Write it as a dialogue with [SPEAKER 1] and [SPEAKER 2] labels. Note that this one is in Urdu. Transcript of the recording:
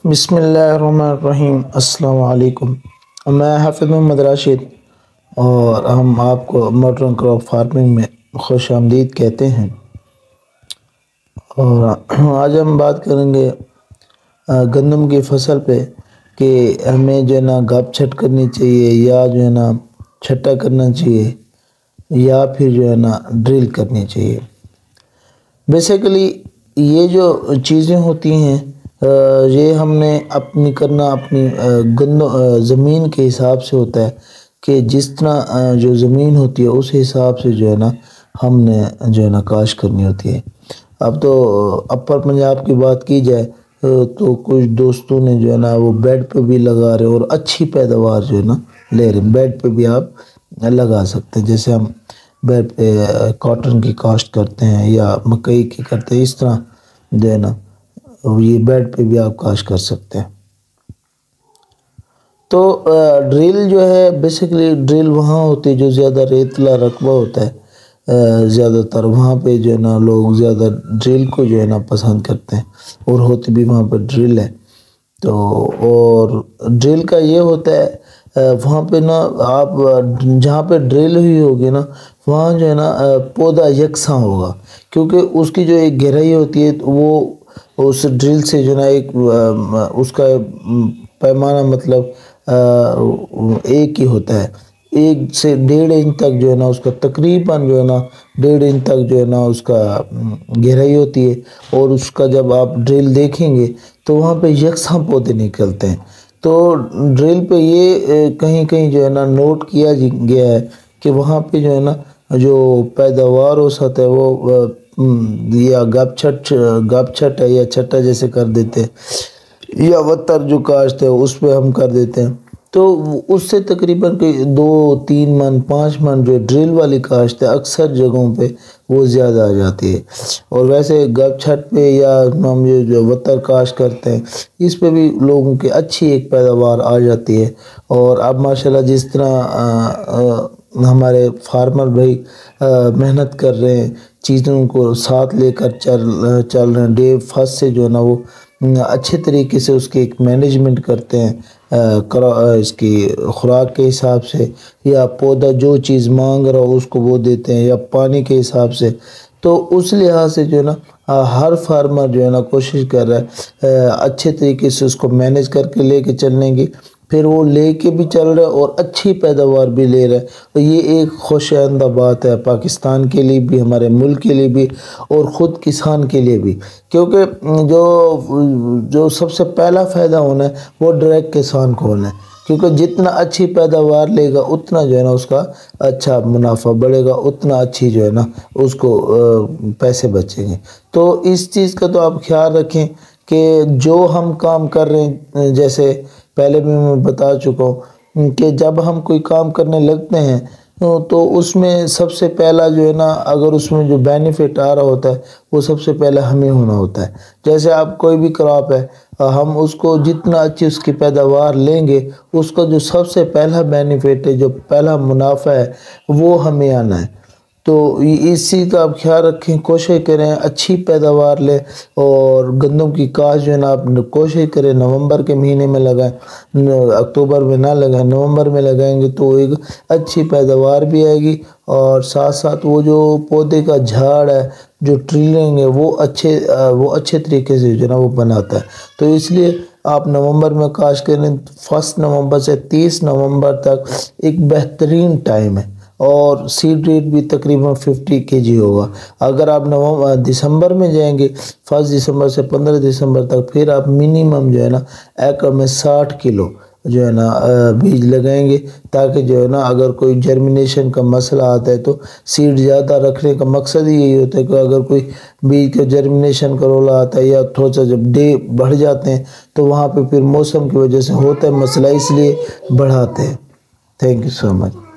[SPEAKER 1] بسم اللہ الرحمن الرحیم۔ السلام علیکم، میں حافظ محمد راشد اور ہم آپ کو ماڈرن کراپ فارمنگ میں خوش آمدید کہتے ہیں۔ اور آج ہم بات کریں گے گندم کی فصل پہ کہ ہمیں جو ہے نا گپ چھٹ کرنی چاہیے یا جو ہے نا چھٹا کرنا چاہیے یا پھر جو ہے نا ڈرل کرنی چاہیے۔ بیسیکلی یہ جو چیزیں ہوتی ہیں یہ ہم نے اپنی زمین کے حساب سے ہوتا ہے کہ جس طرح جو زمین ہوتی ہے اس حساب سے جو ہے نا ہم نے جو ہے نا کاشت کرنی ہوتی ہے۔ اب تو اپر پنجاب کی بات کی جائے تو کچھ دوستوں نے جو ہے نا وہ بیڈ پہ بھی لگا رہے اور اچھی پیداوار جو ہے نا لے رہے ہیں۔ بیڈ پہ بھی آپ لگا سکتے ہیں، جیسے ہم بیڈ پہ کاٹن کی کاشت کرتے ہیں یا مکئی کی کرتے ہیں، اس طرح جو ہے نا یہ بیڈ پہ بھی آپ کاشت کر سکتے ہیں۔ تو ڈرل جو ہے بیسیکلی ڈرل وہاں ہوتی ہے جو زیادہ ریتلا رقبہ ہوتا ہے، زیادہ تر وہاں پہ جو ہے نا لوگ زیادہ ڈرل کو جو ہے نا پسند کرتے ہیں اور ہوتی بھی وہاں پہ ڈرل ہے۔ تو اور ڈرل کا یہ ہوتا ہے وہاں پہ نا آپ جہاں پہ ڈرل ہوئی ہوگی نا وہاں جو ہے نا پودا یکساں ہوگا، کیونکہ اس کی جو ایک گہرائی ہوتی ہے وہ اس ڈرل سے جو ہے نا ایک اس کا پیمانہ مطلب ایک ہی ہوتا ہے، 1 سے 1.5 انچ تک جو ہے نا اس کا تقریباً جو ہے نا 1.5 انچ تک جو ہے نا اس کا گہرائی ہوتی ہے۔ اور اس کا جب آپ ڈرل دیکھیں گے تو وہاں پہ یکساں پودے نکلتے ہیں۔ تو ڈرل پہ یہ کہیں کہیں جو ہے نا نوٹ کیا گیا ہے کہ وہاں پہ جو ہے نا جو پیداوار ہو سکتا ہے وہ یا گپ چھٹ ہے یا چھٹا جیسے کر دیتے ہیں یا وتر جو کاشت ہے اس پہ ہم کر دیتے ہیں، تو اس سے تقریباً 2-3 من 5 من جو ڈرل والی کاشت ہے اکثر جگہوں پہ وہ زیادہ آ جاتی ہے۔ اور ویسے گپ چھٹ پہ یا ہم جو وتر کاشت کرتے ہیں اس پہ بھی لوگوں کی اچھی ایک پیداوار آ جاتی ہے۔ اور اب ماشاءاللہ جس طرح ہمارے فارمر بھائی محنت کر رہے ہیں، چیزوں کو ساتھ لے کر چل رہے ہیں، ڈے فرسٹ سے جو ہے نا وہ اچھے طریقے سے اس کی ایک مینجمنٹ کرتے ہیں، اس کی خوراک کے حساب سے یا پودا جو چیز مانگ رہا ہو اس کو وہ دیتے ہیں یا پانی کے حساب سے۔ تو اس لحاظ سے جو ہے نا ہر فارمر جو ہے نا کوشش کر رہا ہے اچھے طریقے سے اس کو مینج کر کے لے کے چلنے کی، پھر وہ لے کے بھی چل رہا ہے اور اچھی پیداوار بھی لے رہا ہے۔ تو یہ ایک خوش آئندہ بات ہے پاکستان کے لیے بھی، ہمارے ملک کے لیے بھی اور خود کسان کے لیے بھی، کیونکہ جو سب سے پہلا فائدہ ہونا ہے وہ ڈائریکٹ کسان کو ہونا ہے، کیونکہ جتنا اچھی پیداوار لے گا اتنا جو ہے نا اس کا اچھا منافع بڑھے گا، اتنا اچھی جو ہے نا اس کو پیسے بچیں گے۔ تو اس چیز کا تو آپ خیال رکھیں کہ جو ہم کام کر رہے ہیں، جیسے پہلے بھی میں بتا چکا ہوں کہ جب ہم کوئی کام کرنے لگتے ہیں تو اس میں سب سے پہلا جو ہے نا اگر اس میں جو بینیفٹ آ رہا ہوتا ہے وہ سب سے پہلا ہمیں ہونا ہوتا ہے۔ جیسے آپ کوئی بھی کراپ ہے، ہم اس کو جتنا اچھی اس کی پیداوار لیں گے اس کا جو سب سے پہلا بینیفٹ ہے، جو پہلا منافع ہے وہ ہمیں آنا ہے۔ تو اس چیز کا آپ خیال رکھیں، کوشش کریں اچھی پیداوار لیں اور گندم کی کاشت جو ہے نا آپ کوشش کریں نومبر کے مہینے میں لگائیں، اکتوبر میں نہ لگائیں، نومبر میں لگائیں گے تو ایک اچھی پیداوار بھی آئے گی اور ساتھ ساتھ وہ جو پودے کا جھاڑ ہے جو ٹریلنگ ہے وہ اچھے طریقے سے جو ہے نا وہ بناتا ہے۔ تو اس لیے آپ نومبر میں کاشت کریں، 1 نومبر سے 30 نومبر تک ایک بہترین ٹائم ہے اور سیڈ ریٹ بھی تقریباً 50 kg ہوگا۔ اگر آپ دسمبر میں جائیں گے 1 دسمبر سے 15 دسمبر تک، پھر آپ منیمم جو ہے نا ایکر میں 60 کلو جو ہے نا بیج لگائیں گے، تاکہ جو ہے نا اگر کوئی جرمینیشن کا مسئلہ آتا ہے تو سیڈ زیادہ رکھنے کا مقصد ہی یہی ہوتا ہے کہ اگر کوئی بیج کا جرمینیشن کا رولا آتا ہے یا تھوڑا سا جب ڈے بڑھ جاتے ہیں تو وہاں پہ پھر موسم کی وجہ سے ہوتا ہے مسئلہ، اس لیے بڑھاتے ہیں۔ Thank you so much.